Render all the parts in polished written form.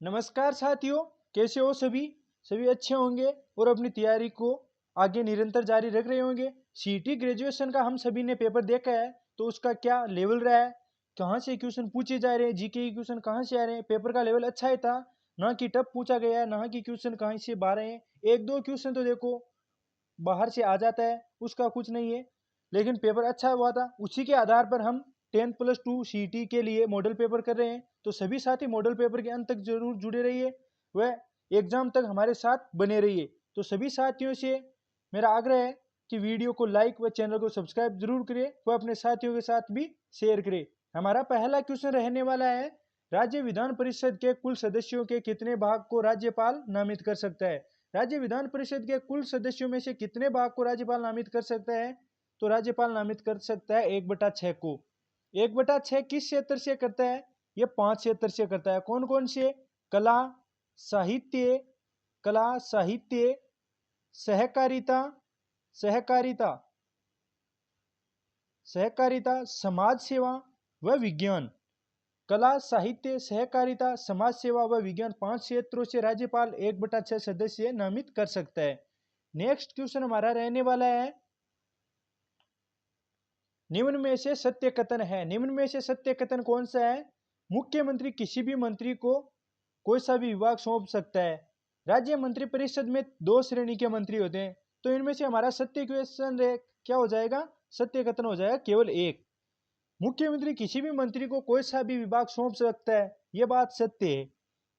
नमस्कार साथियों, कैसे हो सभी। सभी अच्छे होंगे और अपनी तैयारी को आगे निरंतर जारी रख रहे होंगे। सीटी ग्रेजुएशन का हम सभी ने पेपर देखा है, तो उसका क्या लेवल रहा है, कहाँ से क्वेश्चन पूछे जा रहे हैं, जीके के क्वेश्चन कहाँ से आ रहे हैं। पेपर का लेवल अच्छा ही था, ना कि टफ पूछा गया है, ना कि क्वेश्चन कहाँ से बाहर हैं। एक दो क्वेश्चन तो देखो बाहर से आ जाता है, उसका कुछ नहीं है, लेकिन पेपर अच्छा हुआ था। उसी के आधार पर हम 10+2 सीटी के लिए मॉडल पेपर कर रहे हैं। तो सभी साथी मॉडल पेपर के अंत तक जरूर जुड़े रहिए, वह एग्जाम तक हमारे साथ बने रहिए। तो सभी साथियों से मेरा आग्रह है कि वीडियो को लाइक व चैनल को सब्सक्राइब जरूर करें व अपने साथियों के साथ भी शेयर करें। हमारा पहला क्वेश्चन रहने वाला है, राज्य विधान परिषद के कुल सदस्यों के कितने भाग को राज्यपाल नामित कर सकता है। राज्य विधान परिषद के कुल सदस्यों में से कितने भाग को राज्यपाल नामित कर सकता है। तो राज्यपाल नामित कर सकता है 1/6 को। 1/6 किस क्षेत्र से करता है, ये 5 क्षेत्र से करता है। कौन कौन से? कला, साहित्य, सहकारिता, सहकारिता सहकारिता, समाज सेवा व विज्ञान। कला, साहित्य, सहकारिता, समाज सेवा व विज्ञान 5 क्षेत्रों से राज्यपाल 1/6 सदस्य नामित कर सकता है। नेक्स्ट क्वेश्चन हमारा रहने वाला है, निम्न में से सत्य कथन है। निम्न में से सत्य कथन कौन सा है? मुख्यमंत्री किसी भी मंत्री को कोई सा भी विभाग सौंप सकता है। राज्य मंत्री परिषद में 2 श्रेणी के मंत्री होते हैं, तो इनमें से हमारा सत्य क्वेश्चन क्या हो जाएगा? सत्य कथन हो जाएगा केवल एक। मुख्यमंत्री किसी भी मंत्री को कोई सा भी विभाग सौंप सकता है, यह बात सत्य है।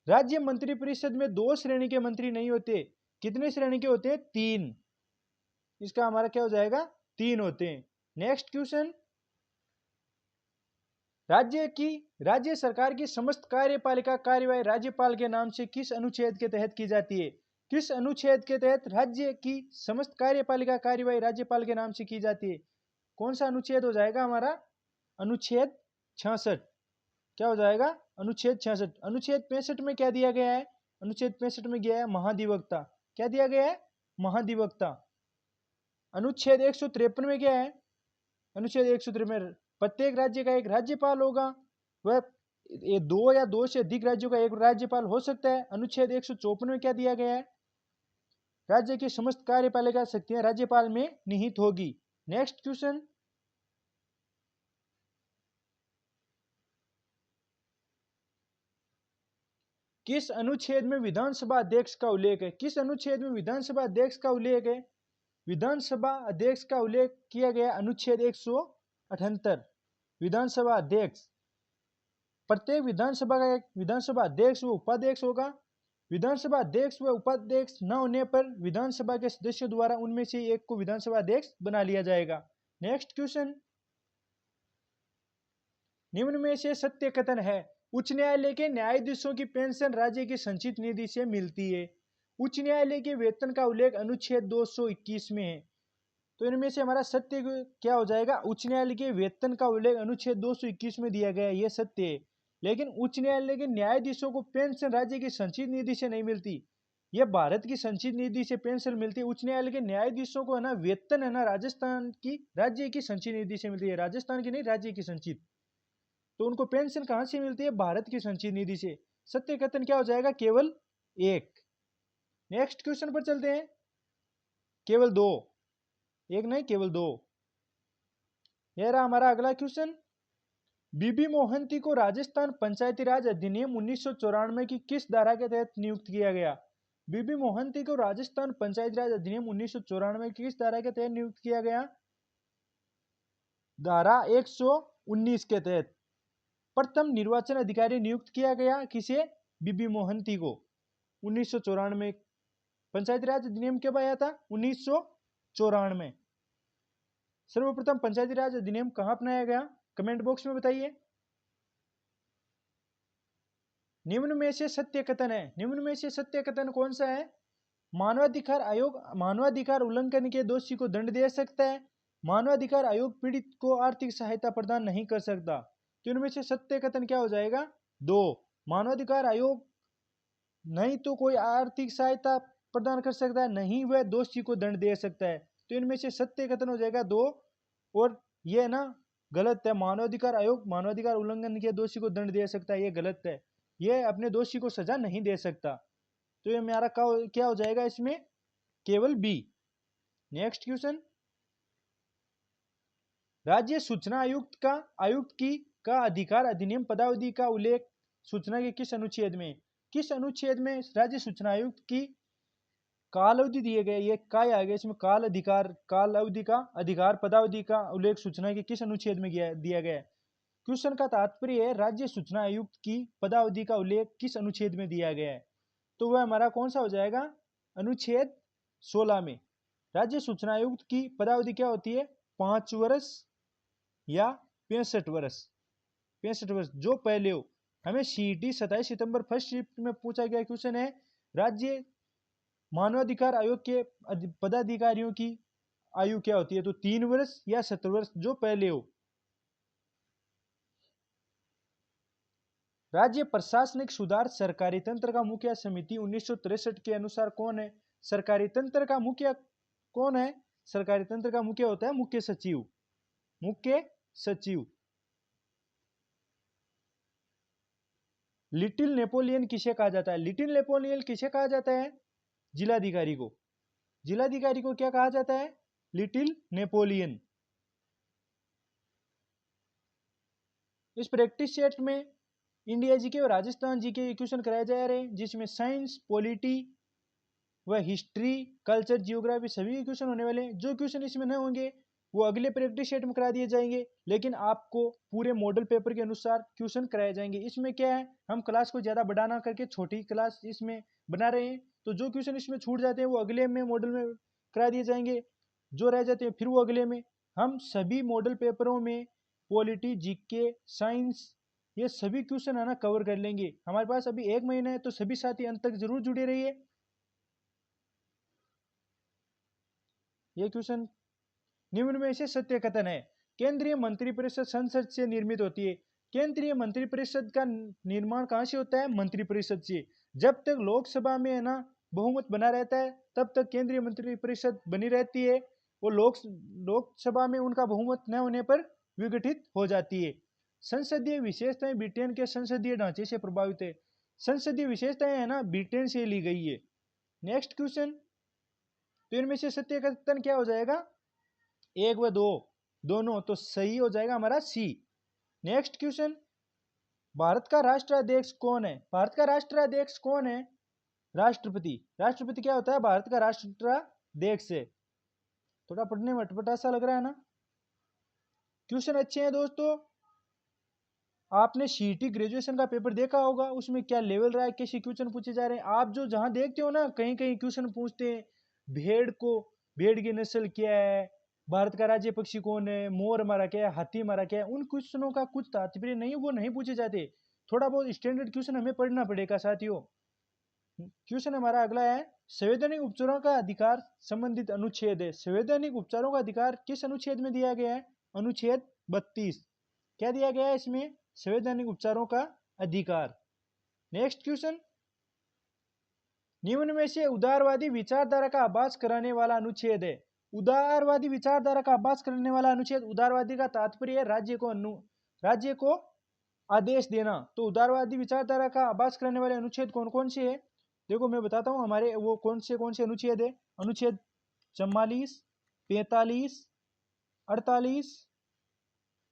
राज्य मंत्री परिषद में 2 श्रेणी के मंत्री नहीं होते। कितने श्रेणी के होते हैं? 3। इसका हमारा क्या हो जाएगा? 3 होते हैं। नेक्स्ट क्वेश्चन, राज्य सरकार की समस्त कार्यपालिका कार्यवाही राज्यपाल के नाम से किस अनुच्छेद के तहत की जाती है? किस अनुच्छेद के तहत राज्य की समस्त कार्यपालिका कार्यवाही राज्यपाल के नाम से की जाती है? कौन सा अनुच्छेद हो जाएगा हमारा? अनुच्छेद 66। क्या हो जाएगा? अनुच्छेद 66। अनुच्छेद 65 में क्या दिया गया है? अनुच्छेद 65 में गया है महाधिवक्ता। क्या दिया गया है? महाधिवक्ता। अनुच्छेद 153 में क्या है? अनुच्छेद 153 में प्रत्येक राज्य का एक राज्यपाल होगा, वह ये 2 या 2 से अधिक राज्यों का एक राज्यपाल हो सकता है। अनुच्छेद 154 में क्या दिया गया है? राज्य की समस्त कार्यपालिका शक्तियां राज्यपाल में निहित होगी। नेक्स्ट क्वेश्चन, किस अनुच्छेद में विधानसभा अध्यक्ष का उल्लेख है? किस अनुच्छेद में विधानसभा अध्यक्ष का उल्लेख है? विधानसभा अध्यक्ष का उल्लेख किया गया अनुच्छेद 178। विधानसभा अध्यक्ष, प्रत्येक विधानसभा का एक विधानसभा अध्यक्ष व उपाध्यक्ष होगा। विधानसभा अध्यक्ष व उपाध्यक्ष न होने पर विधानसभा के सदस्यों द्वारा उनमें से एक को विधानसभा अध्यक्ष बना लिया जाएगा। नेक्स्ट क्वेश्चन, निम्न में से सत्य कथन है, उच्च न्यायालय के न्यायाधीशों की पेंशन राज्य की संचित निधि से मिलती है। उच्च न्यायालय के वेतन का उल्लेख अनुच्छेद 221 में है। तो इनमें से हमारा सत्य क्या हो जाएगा? उच्च न्यायालय के वेतन का उल्लेख अनुच्छेद 221 में दिया गया है, यह सत्य है। लेकिन उच्च न्यायालय के न्यायाधीशों को पेंशन राज्य की संचित निधि से नहीं मिलती, यह भारत की संचित निधि से पेंशन मिलती है। उच्च न्यायालय के न्यायाधीशों को है ना वेतन है ना राजस्थान की राज्य की संचित निधि से मिलती है, राजस्थान की नहीं, राज्य की संचित। तो उनको पेंशन कहां से मिलती है? भारत की संचित निधि से। सत्य कथन क्या हो जाएगा? केवल एक। नेक्स्ट क्वेश्चन पर चलते हैं, केवल 2, एक नहीं केवल 2। यह रहा हमारा अगला क्वेश्चन, बीबी मोहंती को राजस्थान पंचायती राज अधिनियम 1994 की किस धारा के तहत नियुक्त किया गया? बीबी मोहंती को राजस्थान पंचायती राज अधिनियम 1994 की किस धारा के तहत नियुक्त किया गया? धारा 119 के तहत। प्रथम निर्वाचन अधिकारी नियुक्त किया गया किसे? बीबी मोहंती को। 1994 पंचायती राज अधिनियम कब आया था? 1994। सर्वप्रथम पंचायती राज अधिनियम कहां अपनाया गया? कमेंट बॉक्स में बताइए। निम्न में से सत्य कथन है, निम्न में से सत्य कथन कौन सा है? मानवाधिकार आयोग मानवाधिकार उल्लंघन के दोषी को दंड दे सकता है। मानवाधिकार आयोग पीड़ित को आर्थिक सहायता प्रदान नहीं कर सकता। तो इनमें से सत्य कथन क्या हो जाएगा? 2। मानवाधिकार आयोग नहीं तो कोई आर्थिक सहायता प्रदान कर सकता है, नहीं वह दोषी को दंड दे सकता है। तो इनमें से सत्य कथन हो जाएगा 2, और यह ना गलत है। मानवाधिकार आयोग मानवाधिकार उल्लंघन के दोषी को दंड दे सकता है, यह गलत है। ये अपने दोषी को सजा नहीं दे सकता। तो ये मेरा क्या हो जाएगा इसमें, केवल बी। नेक्स्ट क्वेश्चन, राज्य सूचना आयुक्त की का अधिकार अधिनियम पदावधि का उल्लेख सूचना के किस अनुच्छेद में, किस अनुच्छेद में राज्य सूचना आयुक्त की काल अवधि दिए गए, ये काय आ गया इसमें, काल अवधि का अधिकार पदावधि का उल्लेख सूचना के किस अनुच्छेद में दिया गया है। क्वेश्चन का तात्पर्य है राज्य सूचना आयुक्त की पदावधि का उल्लेख किस अनुच्छेद में दिया गया है, तो वह हमारा कौन सा हो जाएगा, अनुच्छेद 16 में। राज्य सूचना आयुक्त की पदावधि क्या होती है, 5 वर्ष या 65 वर्ष, 65 वर्ष जो पहले हो। हमें सीईटी 27 सितंबर फर्स्ट शिफ्ट में पूछा गया क्वेश्चन है, राज्य मानवाधिकार आयोग के पदाधिकारियों की आयु क्या होती है, तो 3 वर्ष या 70 वर्ष जो पहले हो। राज्य प्रशासनिक सुधार सरकारी तंत्र का मुखिया समिति 1963 के अनुसार कौन है, सरकारी तंत्र का मुखिया कौन है, सरकारी तंत्र का मुखिया होता है मुख्य सचिव, मुख्य सचिव। लिटिल नेपोलियन किसे कहा जाता है, लिटिल नेपोलियन किसे कहा जाता है, जिलाधिकारी को, जिलाधिकारी को क्या कहा जाता है, लिटिल नेपोलियन। इस प्रैक्टिस सेट में इंडिया जीके और राजस्थान जीके क्वेश्चन कराए जा रहे हैं, जिसमें साइंस, पॉलिटी व हिस्ट्री, कल्चर, जियोग्राफी सभी क्वेश्चन होने वाले हैं। जो क्वेश्चन इसमें न होंगे वो अगले प्रैक्टिस सेट में करा दिए जाएंगे, लेकिन आपको पूरे मॉडल पेपर के अनुसार क्वेश्चन कराए जाएंगे। इसमें क्या है, हम क्लास को ज़्यादा बड़ा ना करके छोटी क्लास इसमें बना रहे हैं, तो जो क्वेश्चन इसमें छूट जाते हैं वो अगले में मॉडल में करा दिए जाएंगे, जो रह जाते हैं फिर वो अगले में। हम सभी मॉडल पेपरों में पॉलिटी, जीके, साइंस ये सभी क्वेश्चन है ना कवर कर लेंगे। हमारे पास अभी 1 महीना है, तो सभी साथी अंत तक जरूर जुड़े रहिए। ये क्वेश्चन, निम्न में से सत्य कथन है, केंद्रीय मंत्रिपरिषद संसद से निर्मित होती है। केंद्रीय मंत्रिपरिषद का निर्माण कहां से होता है, मंत्रिपरिषद से। जब तक लोकसभा में है ना बहुमत बना रहता है तब तक केंद्रीय मंत्रिपरिषद बनी रहती है, और लोकसभा में उनका बहुमत न होने पर विघटित हो जाती है। संसदीय विशेषताएं ब्रिटेन के संसदीय ढांचे से प्रभावित है। संसदीय विशेषताएं है ना ब्रिटेन से ली गई है। नेक्स्ट क्वेश्चन, तो इनमें से सत्य कथन क्या हो जाएगा, 1 व 2 दोनों, तो सही हो जाएगा हमारा सी। नेक्स्ट क्वेश्चन, भारत का राष्ट्राध्यक्ष कौन है, भारत का राष्ट्राध्यक्ष कौन है, राष्ट्रपति। राष्ट्रपति क्या होता है, भारत का राष्ट्राध्यक्ष है। थोड़ा पढ़ने में अटपटा सा लग रहा है ना। क्वेश्चन अच्छे हैं दोस्तों। आपने सीईटी ग्रेजुएशन का पेपर देखा होगा, उसमें क्या लेवल रहा है, कैसे क्वेश्चन पूछे जा रहे हैं। आप जो जहां देखते हो ना, कहीं कहीं क्वेश्चन पूछते हैं भेड़ की नस्ल क्या है, भारत का राज्य पक्षी कौन है, मोर हमारा क्या है, हाथी हमारा क्या है। उन क्वेश्चनों का कुछ तात्पर्य नहीं, वो नहीं पूछे जाते। थोड़ा बहुत स्टैंडर्ड क्वेश्चन हमें पढ़ना पड़ेगा साथियों। क्वेश्चन हमारा अगला है, संवैधानिक उपचारों का अधिकार संबंधित अनुच्छेद है। संवैधानिक उपचारों का अधिकार किस अनुच्छेद में दिया गया है, अनुच्छेद 32। क्या दिया गया है इसमें, संवैधानिक उपचारों का अधिकार। नेक्स्ट क्वेश्चन, निम्न में से उदारवादी विचारधारा का आभास कराने वाला अनुच्छेद है। उदारवादी विचारधारा का आभास करने वाला अनुच्छेद, उदारवादी का तात्पर्य है राज्य को आदेश देना। तो उदारवादी विचारधारा का आभास करने वाले अनुच्छेद कौन कौन से है, देखो मैं बताता हूं हमारे वो कौन से अनुच्छेद है। अनुच्छेद 44, 45, 48,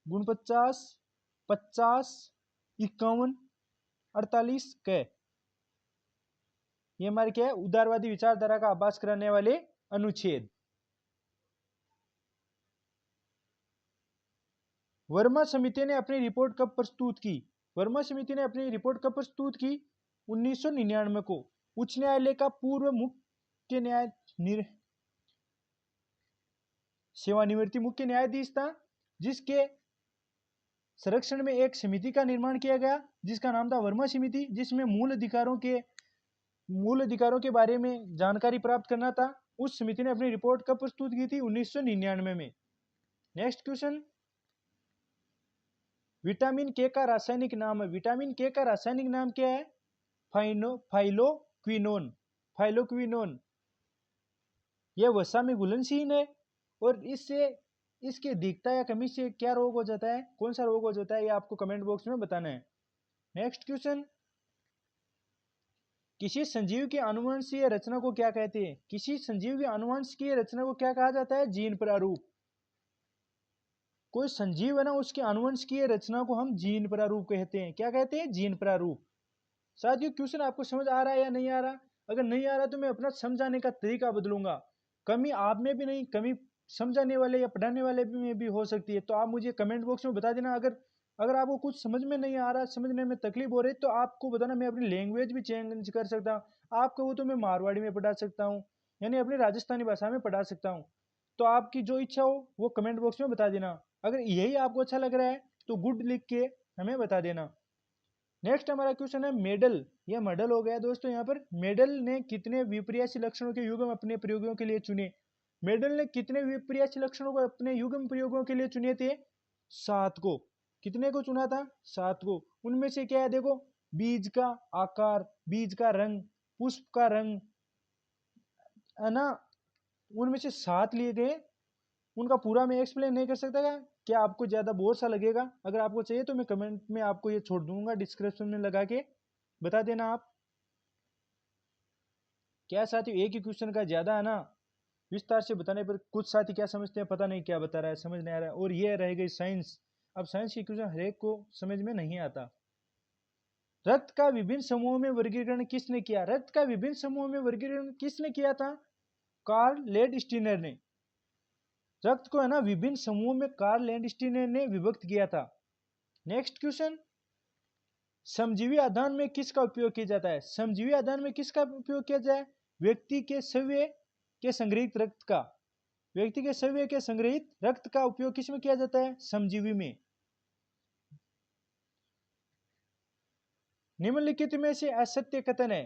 49, 50, 51, 48 के, ये हमारे क्या है, उदारवादी विचारधारा का आभास कराने वाले अनुच्छेद। वर्मा समिति ने अपनी रिपोर्ट कब प्रस्तुत की, वर्मा समिति ने अपनी रिपोर्ट कब प्रस्तुत की, 1999 को। उच्च न्यायालय का पूर्व मुख्य सेवानिवृत्ति मुख्य न्यायाधीश था, जिसके संरक्षण में एक समिति का निर्माण किया गया जिसका नाम था वर्मा समिति, जिसमें मूल अधिकारों के बारे में जानकारी प्राप्त करना था। उस समिति ने अपनी रिपोर्ट कब प्रस्तुत की थी, 1999 में। नेक्स्ट क्वेश्चन, विटामिन के का रासायनिक नाम है। विटामिन के का रासायनिक नाम क्या है, फाइलोक्विनोन। फाइलोक्विनोन यह वसा में घुलनशील है, और इसकी अधिकता या कमी से क्या रोग हो जाता है, कौन सा रोग हो जाता है, ये आपको कमेंट बॉक्स में बताना है। नेक्स्ट क्वेश्चन, किसी संजीव की आनुवंशिकीय रचना को क्या कहते हैं? किसी संजीव की आनुवंशिकीय रचना को क्या कहा जाता है? जीन प्रारूप। कोई संजीव है ना, उसकी आनुवंशिकीय रचना को हम जीन प्रारूप कहते हैं। क्या कहते हैं? जीन प्रारूप। साथियों, क्वेश्चन आपको समझ आ रहा है या नहीं आ रहा? अगर नहीं आ रहा तो मैं अपना समझाने का तरीका बदलूंगा। कमी आप में भी नहीं, कमी समझाने वाले या पढ़ाने वाले में भी हो सकती है। तो आप मुझे कमेंट बॉक्स में बता देना। अगर अगर आपको कुछ समझ में नहीं आ रहा, समझने में तकलीफ हो रही, तो आपको बताना। मैं अपनी लैंग्वेज भी चेंज कर सकता हूँ। आप कहो तो मैं मारवाड़ी में पढ़ा सकता हूँ, यानी अपनी राजस्थानी भाषा में पढ़ा सकता हूँ। तो आपकी जो इच्छा हो वो कमेंट बॉक्स में बता देना। अगर यही आपको अच्छा लग रहा है तो गुड लिख के हमें बता देना। नेक्स्ट हमारा क्वेश्चन है मेडल, या मॉडल हो गया दोस्तों। यहाँ पर मेडल ने कितने विपर्यासी लक्षणों के युग्म अपने प्रयोगों के लिए चुने? मेडल ने कितने विपर्यासी लक्षणों को अपने युग्म प्रयोगों के लिए चुने थे? 7 को। कितने को चुना था? 7 को। उनमें से क्या है देखो, बीज का आकार, बीज का रंग, पुष्प का रंग, है ना, उनमें से 7 लिए गए। उनका पूरा मैं एक्सप्लेन नहीं कर सकता। क्या आपको ज्यादा बोर सा लगेगा? अगर आपको चाहिए तो मैं कमेंट में आपको ये छोड़ दूंगा, डिस्क्रिप्शन में लगा के बता देना आप। क्या साथियों, एक ही क्वेश्चन का ज्यादा है ना, विस्तार से बताने पर कुछ साथी क्या समझते हैं पता नहीं, क्या बता रहा है समझ नहीं आ रहा है। और ये रह गई साइंस। अब साइंस की क्वेश्चन हरेक को समझ में नहीं आता। रक्त का विभिन्न समूहों में वर्गीकरण किसने किया? रक्त का विभिन्न समूहों में वर्गीकरण किसने किया था? कार्ल लैंडस्टीनर ने। रक्त को है ना विभिन्न समूहों में कार्ल लैंडस्टीनर ने विभक्त किया था। नेक्स्ट क्वेश्चन, श्रमजीवी आदान में किसका उपयोग किया जाता है? श्रमजीवी आदान में किसका उपयोग किया जाए? व्यक्ति के शव के संग्रहित रक्त का। व्यक्ति के शव के संग्रहित रक्त का उपयोग किसमें किया जाता है? श्रमजीवी में। निम्नलिखित में से असत्य कथन है।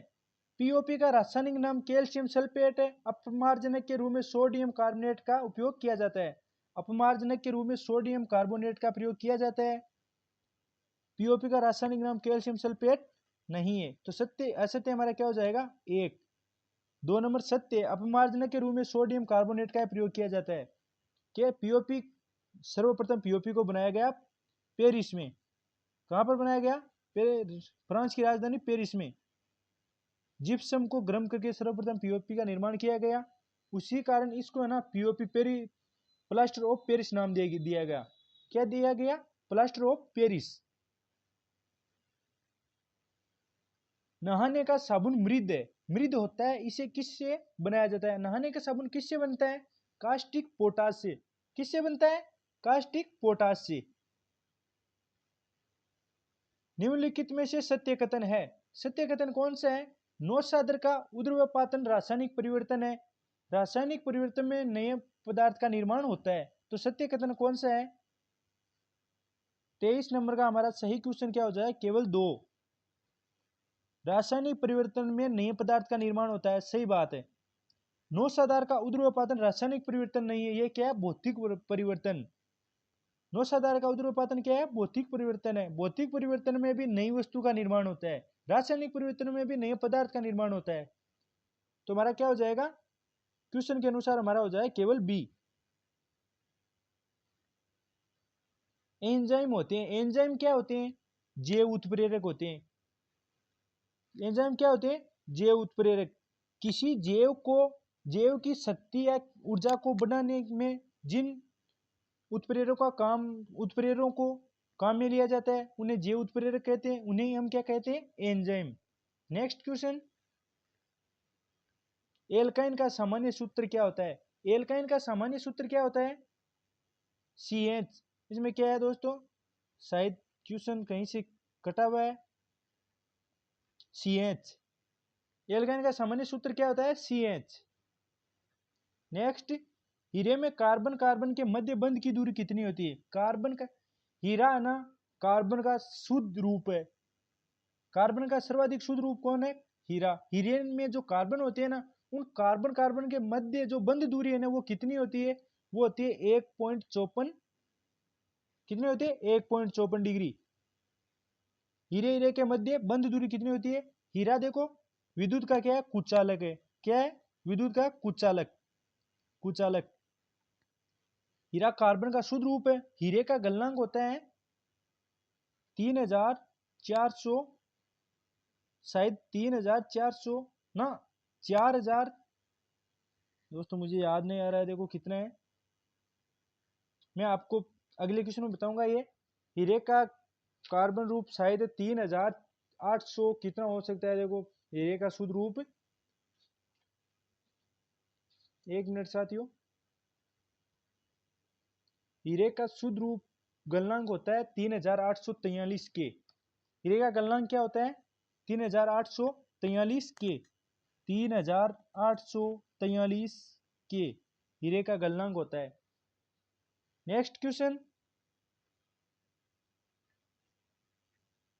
पीओपी का रासायनिक नाम कैल्शियम सल्फेट है। अपमार्जनक के रूप में सोडियम कार्बोनेट का उपयोग किया जाता है। अपमार्जनक के रूप में सोडियम कार्बोनेट का प्रयोग किया जाता है। पीओपी का रासायनिक नाम कैल्शियम सल्फेट नहीं है। तो सत्य असत्य हमारा क्या हो जाएगा? 1। 2 नंबर सत्य, अपमार्जनक के रूप में सोडियम कार्बोनेट का प्रयोग किया जाता है। क्या पीओपी, सर्वप्रथम पीओपी को बनाया गया पेरिस में। कहां पर बनाया गया? फ्रांस की राजधानी पेरिस में। जिप्सम को गर्म करके सर्वप्रथम पीओपी का निर्माण किया गया। उसी कारण इसको है ना पीओपी प्लास्टर ऑफ पेरिस नाम दिया गया। क्या दिया गया? Plaster of Paris. नहाने का साबुन मृद है। मृद होता है, इसे किससे बनाया जाता है? नहाने का साबुन किससे बनता है? कास्टिक पोटाश से। किससे बनता है? कास्टिक पोटाश से। निम्नलिखित में से सत्य कथन है। सत्य कथन कौन सा है? नौशादर का उर्ध्वपातन रासायनिक परिवर्तन है। रासायनिक परिवर्तन में नए पदार्थ का निर्माण होता है। तो सत्य कथन कौन सा है? 23 नंबर का हमारा सही क्वेश्चन क्या हो जाए? केवल 2। रासायनिक परिवर्तन में नए पदार्थ का निर्माण होता है, सही बात है। नौशादार का उर्ध्वपातन रासायनिक परिवर्तन नहीं है, यह क्या है? भौतिक परिवर्तन। नौशादार का उर्ध्वपातन क्या है? भौतिक परिवर्तन है। भौतिक परिवर्तन में भी नई वस्तु का निर्माण होता है। रासायनिक परिवर्तन में भी नए पदार्थ का निर्माण होता है। तो हमारा क्या हो जाएगा? क्वेश्चन के अनुसार हमारा हो जाए केवल बी। एंजाइम होते हैं। एंजाइम क्या होते हैं? जैव उत्प्रेरक होते हैं। एंजाइम क्या होते हैं? जैव उत्प्रेरक। किसी जैव की शक्ति या ऊर्जा को बढ़ाने में जिन उत्प्रेरकों को काम में लिया जाता है उन्हें जैव उत्प्रेरक कहते हैं। उन्हें हम क्या कहते हैं? एंजाइम। नेक्स्ट क्वेश्चन, एल्काइन का सामान्य सूत्र क्या होता है? एल्काइन का सामान्य सूत्र क्या होता है? CH। इसमें क्या है दोस्तों? शायद क्वेश्चन कहीं से कटा हुआ है। CH। एल्काइन का सामान्य सूत्र क्या होता है? CH। नेक्स्ट, हीरे में कार्बन कार्बन के मध्य बंध की दूरी कितनी होती है? कार्बन का, हीरा है ना कार्बन का शुद्ध रूप है। कार्बन का सर्वाधिक शुद्ध रूप कौन है? हीरा। हीरे में जो कार्बन होते हैं ना, उन कार्बन कार्बन के मध्य जो बंध दूरी है ना, वो कितनी होती है? वो होती है 1.54। कितनी होती है? 1.54 डिग्री। हीरे हीरे के मध्य बंध दूरी कितनी होती है? हीरा देखो विद्युत का क्या है? कुचालक है। क्या है? विद्युत का कुचालक। कुचालक। हीरा कार्बन का शुद्ध रूप है। हीरे का गलनांक होता है 3400 शायद 3400 ना, 4000, दोस्तों मुझे याद नहीं आ रहा है, देखो कितना है, मैं आपको अगले क्वेश्चन में बताऊंगा। ये हीरे का कार्बन रूप शायद 3800 कितना हो सकता है, देखो हीरे का शुद्ध रूप, एक मिनट साथियों, हीरे का शुद्ध रूप गलनांक होता है 3843 के। हीरे का गलनांक क्या होता है? 3843 के, 3843 के हीरे का गलनांक होता है। नेक्स्ट क्वेश्चन,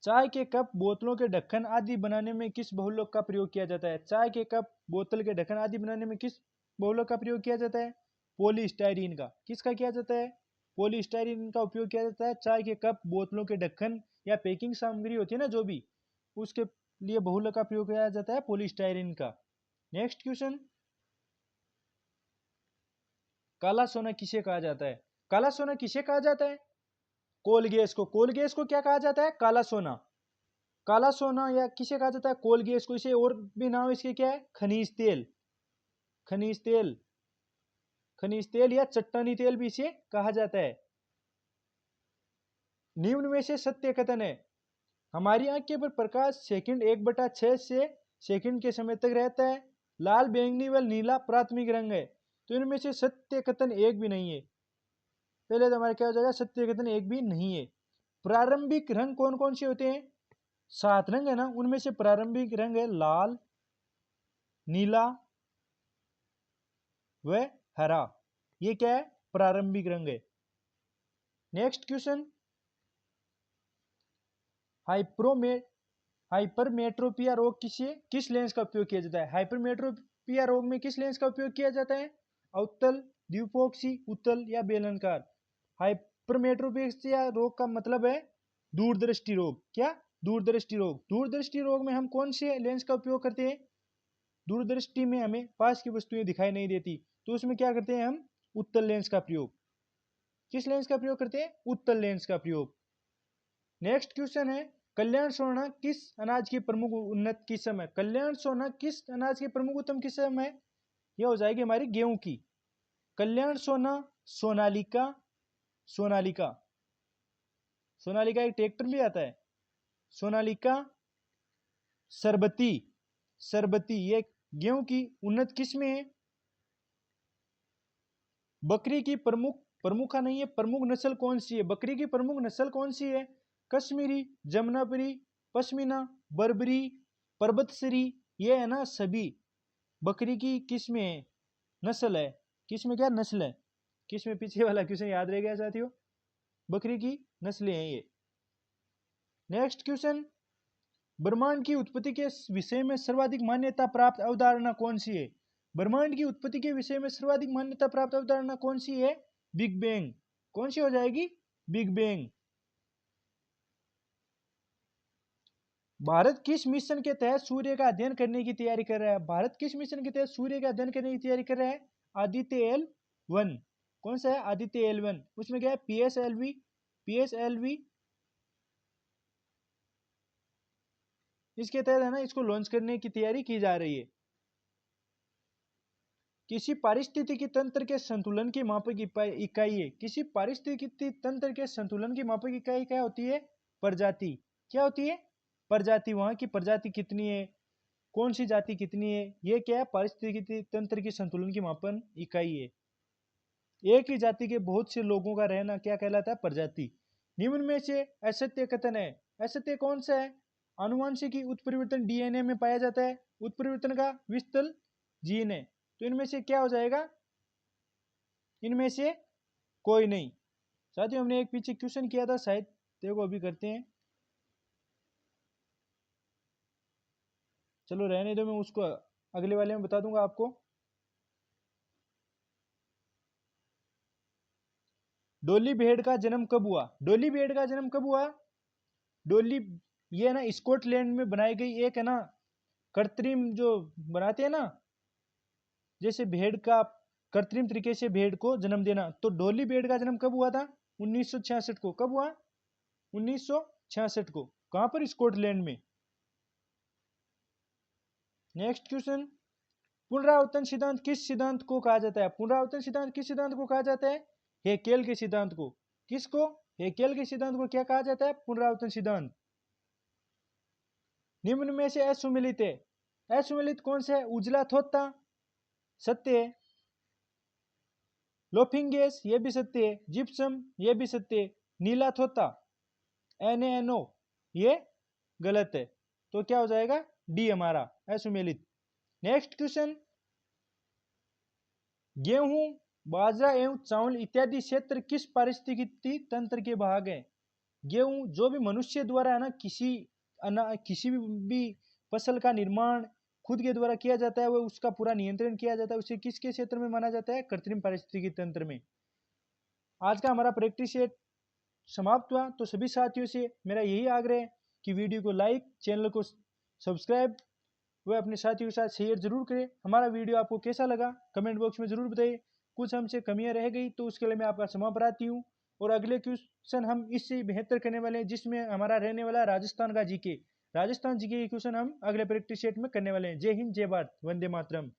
चाय के कप, बोतलों के ढक्कन आदि बनाने में किस बहुलक का प्रयोग किया जाता है? चाय के कप, बोतल के ढक्कन आदि बनाने में किस बहुलक का प्रयोग किया जाता है? पॉलीस्टाइरीन का। किसका किया जाता है? पॉलीस्टाइरीन का उपयोग किया जाता है चाय के कप, बोतलों के ढक्कन या पैकिंग सामग्री होती है ना जो भी, उसके लिए बहुलक का प्रयोग किया जाता है पॉलीस्टाइरीन का। नेक्स्ट क्वेश्चन, काला सोना किसे कहा जाता है? काला सोना किसे कहा जाता है? कोल गैस को। कोल गैस को क्या कहा जाता है? काला सोना। काला सोना या किसे कहा जाता है? कोल गैस को। इसे और भी नाम इसके क्या है? खनिज तेल। खनिज तेल, खनिज तेल या चट्टानी तेल भी इसे कहा जाता है। निम्न में से सत्य कथन है। हमारी आंखें पर प्रकाश सेकंड 1/6 से सेकंड के समय तक रहता है। लाल, बैंगनी व नीला प्राथमिक रंग है। तो इनमें से सत्य कथन एक भी नहीं है। पहले तो हमारा क्या हो जाएगा? सत्य कथन एक भी नहीं है। प्रारंभिक रंग कौन कौन से होते हैं? 7 रंग है ना, उनमें से प्रारंभिक रंग है लाल, नीला व हरा। ये क्या है? प्रारंभिक रंग है। नेक्स्ट क्वेश्चन, हाइपरमेट्रोपिया रोग किस लेंस का उपयोग किया जाता है? हाइपरमेट्रोपिया रोग में किस लेंस का उपयोग किया जाता है? अवतल, द्विफोक्सी, उत्तल या बेलनाकार। हाइपरमेट्रोपिया रोग का मतलब है दूरदृष्टि रोग। क्या? दूरदृष्टि रोग। दूरदृष्टि रोग में हम कौन से लेंस का उपयोग करते हैं? दूरदृष्टि में हमें पास की वस्तुएं दिखाई नहीं देती, तो उसमें क्या करते हैं हम? उत्तल लेंस का प्रयोग। किस लेंस का प्रयोग करते हैं? उत्तल लेंस का प्रयोग। नेक्स्ट क्वेश्चन है, कल्याण सोना किस अनाज की प्रमुख उन्नत किस्म है? कल्याण सोना किस अनाज की प्रमुख उत्तम किस्म है? यह हो जाएगी हमारी गेहूं की। कल्याण सोना, सोनालिका, सोनालिका, सोनालिका एक ट्रैक्टर भी आता है, सोनालिका, सरबती, सरबती, ये गेहूं की उन्नत किस्में है। बकरी की प्रमुखा नहीं है, प्रमुख नस्ल कौन सी है? बकरी की प्रमुख नस्ल कौन सी है? कश्मीरी, जमुनापरी, पश्मीना, बर्बरी, पर्वतसरी, ये है ना सभी बकरी की किस्में है, नस्ल है। किसमें क्या नस्ल है? किसमें पीछे वाला क्वेश्चन याद रह गया साथियों? बकरी की नस्लें हैं ये। नेक्स्ट क्वेश्चन, ब्रह्मांड की उत्पत्ति के विषय में सर्वाधिक मान्यता प्राप्त अवधारणा कौन सी है? ब्रह्मांड की उत्पत्ति के विषय में सर्वाधिक मान्यता प्राप्त अवधारणा कौन सी है? Big bang. कौन सी हो जाएगी? Big bang. भारत किस मिशन के तहत सूर्य का अध्ययन करने की तैयारी कर रहा है? भारत किस मिशन के तहत सूर्य का अध्ययन करने की तैयारी कर रहा है? आदित्य L1। कौन सा है? आदित्य L1। उसमें क्या है? PSLV, PSLV इसके तहत है ना, इसको लॉन्च करने की तैयारी की जा रही है। किसी पारिस्थितिकी तंत्र के संतुलन की मापक इकाई है। किसी पारिस्थितिकी तंत्र के संतुलन की मापक इकाई क्या होती है? प्रजाति। क्या होती है? प्रजाति। वहां की प्रजाति कितनी है, कौन सी जाति कितनी है, ये क्या है? पारिस्थितिकी तंत्र की संतुलन की मापन इकाई है। एक ही जाति के बहुत से लोगों का रहना क्या कहलाता है? प्रजाति। निम्न में से असत्य कथन है। असत्य कौन सा है? आनुवंशिकी उत्परिवर्तन DNA में पाया जाता है। उत्परिवर्तन का विस्तल जीन है। तो इनमें से क्या हो जाएगा? इनमें से कोई नहीं। साथियों हमने एक पीछे क्वेश्चन किया था, शायद देखो अभी करते हैं। चलो रहने दो, मैं उसको अगले वाले में बता दूंगा आपको। डोली भेड़ का जन्म कब हुआ? डोली भेड़ का जन्म कब हुआ? डोली, ये ना स्कॉटलैंड में बनाई गई एक है ना कृत्रिम, जो बनाते हैं ना जैसे भेड़ का कृत्रिम तरीके से भेड़ को जन्म देना, तो डोली भेड़ का जन्म कब हुआ था? 1966 को। कब हुआ? 1966 को। कहां पर? स्कॉटलैंड में। नेक्स्ट क्वेश्चन, पुनरावर्तन सिद्धांत किस सिद्धांत को कहा जाता है? पुनरावर्तन सिद्धांत किस सिद्धांत को कहा जाता है? हेकेल के सिद्धांत को। किसको? हेकेल के सिद्धांत को क्या कहा जाता है? पुनरावर्तन सिद्धांत। निम्न में से असुमेलित है। असुमेलित कौन सा है? उजला थोथा, सत्य है। लोफिंग गैस, ये भी सत्य है। जिप्सम, ये भी सत्य है। नीला थोथा NaNO, ये गलत है। तो क्या हो जाएगा? डी हमारा असुमेलित। नेक्स्ट क्वेश्चन, गेहूं, बाजरा एवं चावल इत्यादि क्षेत्र किस पारिस्थितिकी तंत्र के भाग है? गेहूं जो भी मनुष्य द्वारा है ना, किसी भी फसल का निर्माण खुद के द्वारा किया जाता है, वो उसका पूरा नियंत्रण किया जाता है, उसे किसके क्षेत्र में माना जाता है? कृत्रिम पारिस्थितिकी तंत्र में। आज का हमारा प्रैक्टिस सेट समाप्त हुआ। तो सभी साथियों से मेरा यही आग्रह है कि वीडियो को लाइक, चैनल को सब्सक्राइब व अपने साथियों के साथ शेयर जरूर करें। हमारा वीडियो आपको कैसा लगा कमेंट बॉक्स में जरूर बताइए। कुछ हमसे कमियां रह गई तो उसके लिए मैं आपका क्षमा प्रार्थी हूँ। और अगले क्वेश्चन हम इससे बेहतर करने वाले हैं, जिसमें हमारा रहने वाला राजस्थान का जीके। राजस्थान जीके के क्वेश्चन हम अगले प्रैक्टिस सेट में करने वाले हैं। जय हिंद, जय भारत, वंदे मातरम।